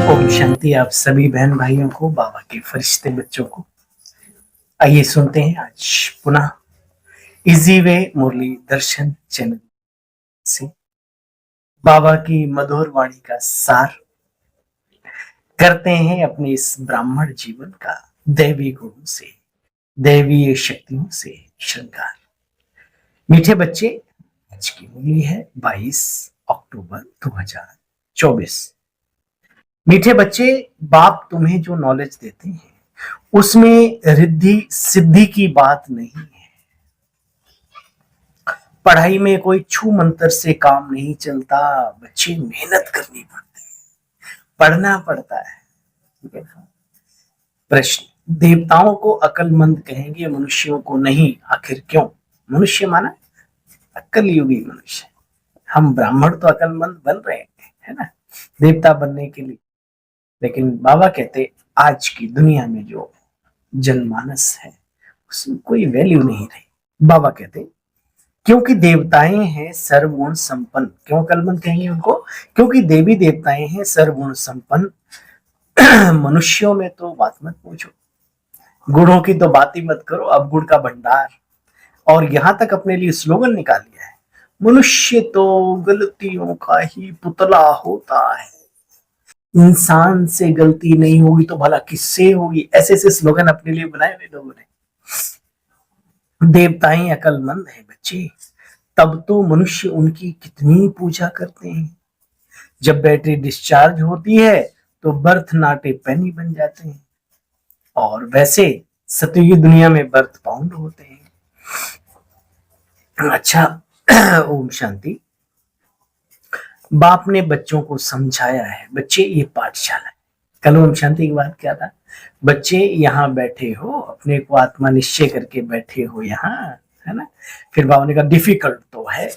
ओम शांति आप सभी बहन भाइयों को, बाबा के फरिश्ते बच्चों को। आइए सुनते हैं आज पुनः इजी वे मुरली दर्शन चैनल से बाबा की मधुर वाणी का सार करते हैं अपने इस ब्राह्मण जीवन का दैवी गुणों से, दैवीय शक्तियों से श्रृंगार। मीठे बच्चे, आज की मुरली है 22 अक्टूबर 2024। मीठे बच्चे, बाप तुम्हें जो नॉलेज देते हैं उसमें रिद्धि सिद्धि की बात नहीं है। पढ़ाई में कोई छू मंत्र से काम नहीं चलता, बच्चे मेहनत करनी पड़ती है, पढ़ना पड़ता है। प्रश्न, देवताओं को अकलमंद कहेंगे, मनुष्यों को नहीं, आखिर क्यों? मनुष्य माना अक्ल युगी मनुष्य, हम ब्राह्मण तो अकलमंद बन रहे हैं, है ना, देवता बनने के लिए। लेकिन बाबा कहते आज की दुनिया में जो जनमानस है उसमें कोई वैल्यू नहीं रही। बाबा कहते क्योंकि देवताएं हैं सर्वगुण संपन्न। क्यों अकलमंद कहेंगे उनको? क्योंकि देवी देवताएं हैं सर्वगुण संपन्न। मनुष्यों में तो बात मत पूछो, गुणों की तो बात ही मत करो, अब गुण का भंडार। और यहां तक अपने लिए स्लोगन निकाल लिया है, मनुष्य तो गलतियों का ही पुतला होता है, इंसान से गलती नहीं होगी तो भला किससे होगी। ऐसे ऐसे स्लोगन अपने लिए बनाए हुए लोगों ने। देवताएं अकलमंद है बच्चे, तब तो मनुष्य उनकी कितनी पूजा करते हैं। जब बैटरी डिस्चार्ज होती है तो बर्थ नाटे पैनी बन जाते हैं, और वैसे सतयुगी दुनिया में बर्थ पाउंड होते हैं। अच्छा, ओम शांति। बाप ने बच्चों को समझाया है, बच्चे ये पाठशाला है। कल ओम शांति की बात क्या था, बच्चे यहाँ बैठे हो, अपने को आत्मा निश्चय करके बैठे हो यहाँ, है ना। फिर बाबा ने कहा डिफिकल्ट तो है,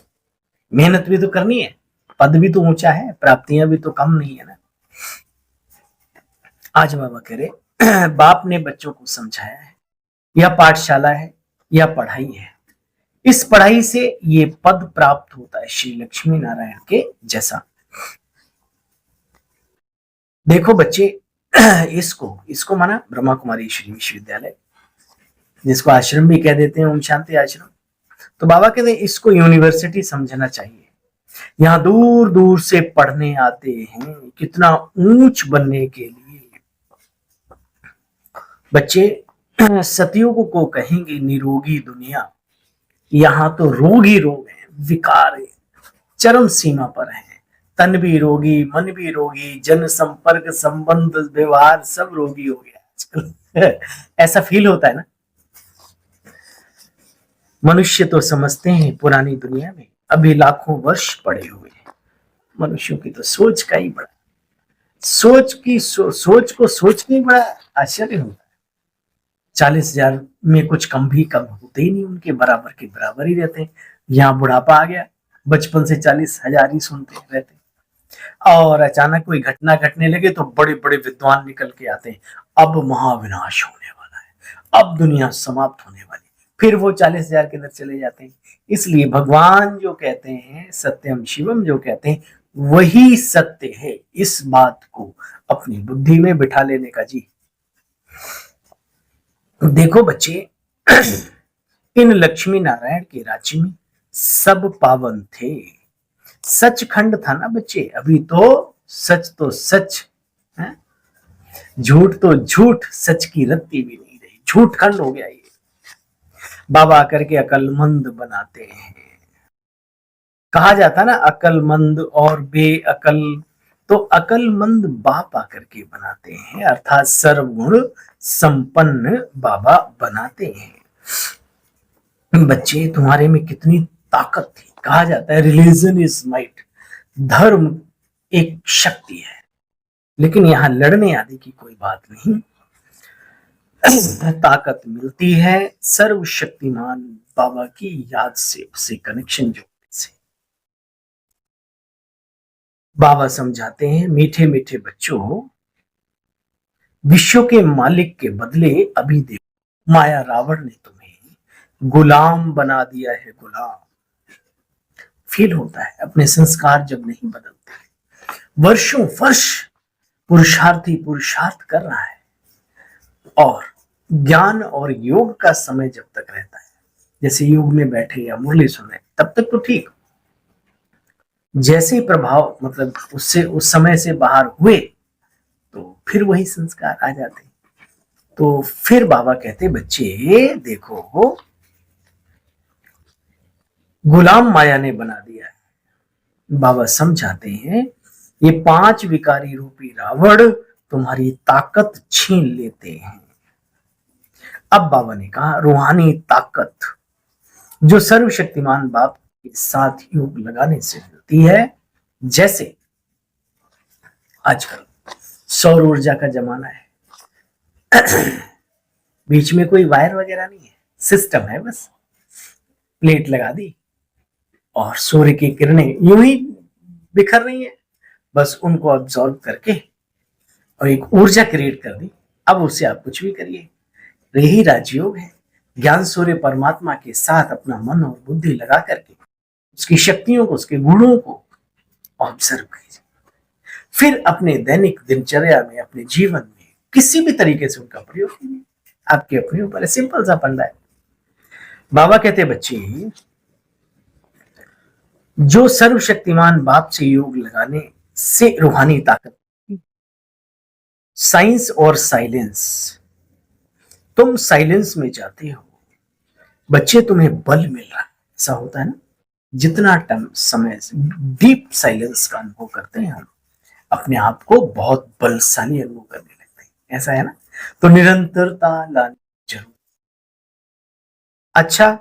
मेहनत भी तो करनी है, पद भी तो ऊंचा है, प्राप्तियां भी तो कम नहीं है ना। आज बाबा कह रहे बाप ने बच्चों को समझाया है, यह पाठशाला है, यह पढ़ाई है, इस पढ़ाई से ये पद प्राप्त होता है श्री लक्ष्मी नारायण के जैसा। देखो बच्चे, इसको माना ब्रह्मा कुमारी श्री विश्वविद्यालय, जिसको आश्रम भी कह देते हैं, ओम शांति आश्रम। तो बाबा कहते हैं इसको यूनिवर्सिटी समझना चाहिए। यहाँ दूर दूर से पढ़ने आते हैं, कितना ऊंच बनने के लिए। बच्चे, सतयुग को कहेंगे निरोगी दुनिया, यहाँ तो रोग ही रोग है, विकार है, चरम सीमा पर है। तन भी रोगी, मन भी रोगी, जन संपर्क संबंध व्यवहार सब रोगी हो गया आजकल। ऐसा फील होता है ना। मनुष्य तो समझते हैं पुरानी दुनिया में अभी लाखों वर्ष पड़े हुए हैं। मनुष्यों की तो सोच का ही बड़ा, सोच को सोच के बड़ा आश्चर्य होता है। 40,000 में कुछ कम भी कम होते ही नहीं, उनके बराबर के बराबर ही रहते हैं। यहाँ बुढ़ापा आ गया, बचपन से 40,000 ही सुनते रहते हैं, और अचानक कोई घटना घटने लगे तो बड़े बड़े विद्वान निकल के आते हैं, अब महाविनाश होने वाला है, अब दुनिया समाप्त होने वाली, फिर वो 40,000 के अंदर चले जाते हैं। इसलिए भगवान जो कहते हैं सत्यम शिवम जो कहते हैं वही सत्य है, इस बात को अपनी बुद्धि में बिठा लेने का जी। देखो बच्चे, इन लक्ष्मी नारायण के राज्य में सब पावन थे। सचखंड था ना बच्चे, अभी तो सच है, झूठ तो झूठ, सच की रत्ती भी नहीं रही, झूठ खंड हो गया ये। बाबा आकर के अकलमंद बनाते हैं। कहा जाता ना अकलमंद और बेअकल, तो अकलमंद बाप आकर के बनाते हैं, अर्थात सर्वगुण संपन्न बाबा बनाते हैं। बच्चे, तुम्हारे में कितनी ताकत थी। कहा जाता है रिलीजन इज माइट, धर्म एक शक्ति है, लेकिन यहां लड़ने आदि की कोई बात नहीं। ताकत मिलती है सर्वशक्तिमान बाबा की याद से, उससे कनेक्शन जोड़ने से। बाबा समझाते हैं मीठे मीठे बच्चों, विश्व के मालिक के बदले अभी देखो, माया रावण ने तुम्हें गुलाम बना दिया है। गुलाम फील होता है अपने संस्कार जब नहीं बदलते, वर्षों वर्ष पुरुषार्थी पुरुषार्थ कर रहा है और ज्ञान और योग का समय जब तक रहता है, जैसे योग में बैठे या मुरली सुने, तब तक तो ठीक। जैसे प्रभाव मतलब उससे उस समय से बाहर हुए तो फिर वही संस्कार आ जाते। तो फिर बाबा कहते बच्चे देखो, गुलाम माया ने बना दिया है। बाबा समझाते हैं ये 5 विकारी रूपी रावण तुम्हारी ताकत छीन लेते हैं। अब बाबा ने कहा रूहानी ताकत जो सर्वशक्तिमान बाप के साथ योग लगाने से मिलती है, जैसे आजकल सौर ऊर्जा का जमाना है, बीच में कोई वायर वगैरह नहीं है, सिस्टम है, बस प्लेट लगा दी और सूर्य की किरणें यूं ही बिखर रही है, बस उनको ऑब्जॉर्व करके और एक ऊर्जा क्रिएट कर दी। अब उससे आप कुछ भी करिए, यही राजयोग है। ज्ञान सूर्य परमात्मा के साथ अपना मन और बुद्धि लगा करके उसकी शक्तियों को, उसके गुणों को ऑब्जर्व कीजिए, फिर अपने दैनिक दिनचर्या में, अपने जीवन में किसी भी तरीके से उनका प्रयोग कीजिए। आपके अपने ऊपर है, सिंपल सा फंडा है। बाबा कहते बच्चे जो सर्वशक्तिमान बाप से योग लगाने से रूहानी ताकत, साइंस और साइलेंस, तुम साइलेंस में जाते हो बच्चे, तुम्हें बल मिल रहा है। ऐसा होता है ना, जितना समय डीप साइलेंस का अनुभव करते हैं हम, अपने आप को बहुत बलशाली अनुभव करने लगते हैं, ऐसा है ना। तो निरंतरता लानी जरूर। अच्छा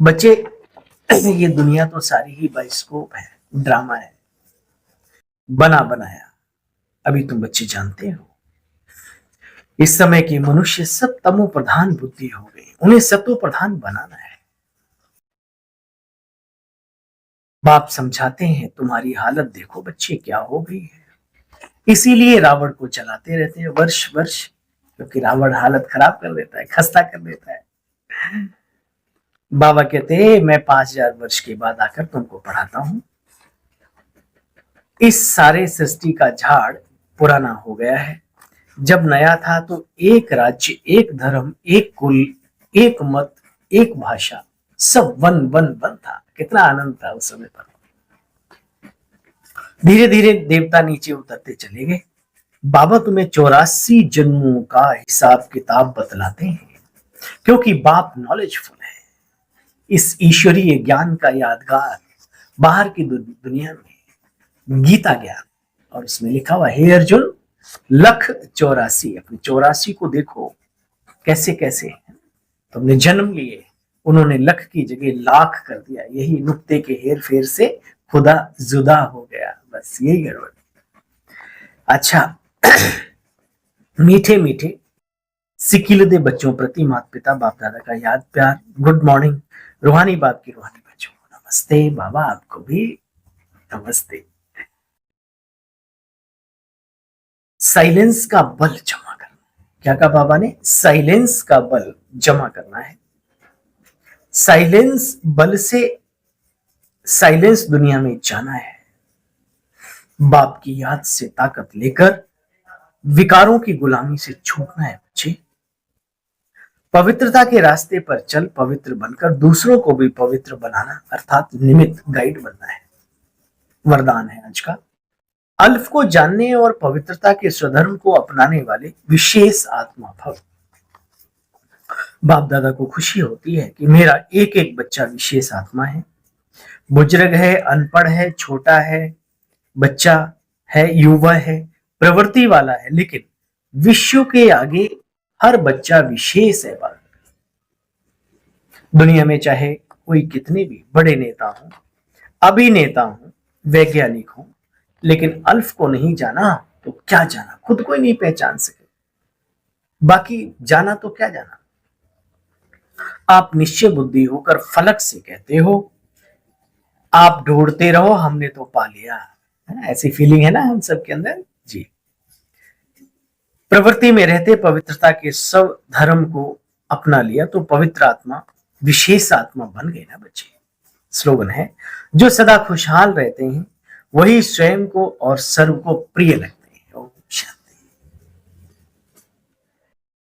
बच्चे, ये दुनिया तो सारी ही बाइस्कोप है, ड्रामा है, बना बनाया। अभी तुम बच्चे जानते हो इस समय के मनुष्य सब तमो प्रधान बुद्धि हो गई, उन्हें सत्व प्रधान बनाना है। बाप समझाते हैं तुम्हारी हालत देखो बच्चे क्या हो गई है, इसीलिए रावण को चलाते रहते हैं वर्ष वर्ष, क्योंकि रावण हालत खराब कर देता है, खस्ता कर देता है। बाबा कहते हैं मैं 5000 वर्ष के बाद आकर तुमको पढ़ाता हूं। इस सारे सृष्टि का झाड़ पुराना हो गया है। जब नया था तो एक राज्य, एक धर्म, एक कुल, एक मत, एक भाषा, सब वन वन वन था। कितना आनंद था उस समय पर। धीरे धीरे देवता नीचे उतरते चले गए। बाबा तुम्हें 84 जन्मों का हिसाब किताब बतलाते हैं, क्योंकि बाप नॉलेजफुल है। इस ईश्वरीय ज्ञान का यादगार बाहर की दुनिया में गीता ज्ञान, और उसमें लिखा हुआ हे अर्जुन लख 84, अपने 84 को देखो कैसे कैसे तुमने जन्म लिए, उन्होंने लख की जगह लाख कर दिया। यही नुक्ते के हेर फेर से खुदा जुदा हो गया, बस यही गड़बड़। अच्छा मीठे मीठे सिकिलदे बच्चों प्रति माता पिता बाप दादा का याद प्यार, गुड मॉर्निंग। रूहानी बाप की रूहानी बच्चों को नमस्ते। बाबा आपको भी नमस्ते। साइलेंस का बल जमा करना, क्या कहा बाबा ने, साइलेंस का बल जमा करना है। साइलेंस बल से साइलेंस दुनिया में जाना है। बाप की याद से ताकत लेकर विकारों की गुलामी से छूटना है बच्चे। पवित्रता के रास्ते पर चल पवित्र बनकर दूसरों को भी पवित्र बनाना, अर्थात निमित्त गाइड बनना है, वरदान है आज का। अल्फ को जानने और पवित्रता के स्वधर्म को अपनाने वाले विशेष आत्मा भव। बाप दादा को खुशी होती है कि मेरा एक एक बच्चा विशेष आत्मा है। बुजुर्ग है, अनपढ़ है, छोटा है, बच्चा है, युवा है, प्रवृत्ति वाला है, लेकिन विश्व के आगे हर बच्चा विशेष है। बात दुनिया में चाहे कोई कितने भी बड़े नेता हो, अभिनेता हो, वैज्ञानिक हो, लेकिन अल्फ को नहीं जाना तो क्या जाना, खुद को ही नहीं पहचान सके, बाकी जाना तो क्या जाना। आप निश्चय बुद्धि होकर फलक से कहते हो आप ढूंढते रहो हमने तो पा लिया, ऐसी फीलिंग है ना हम सबके अंदर जी। प्रवृत्ति में रहते पवित्रता के सब धर्म को अपना लिया तो पवित्र आत्मा विशेष आत्मा बन गए ना बच्चे। स्लोगन है जो सदा खुशहाल रहते हैं वही स्वयं को और सर्व को प्रिय लगता है।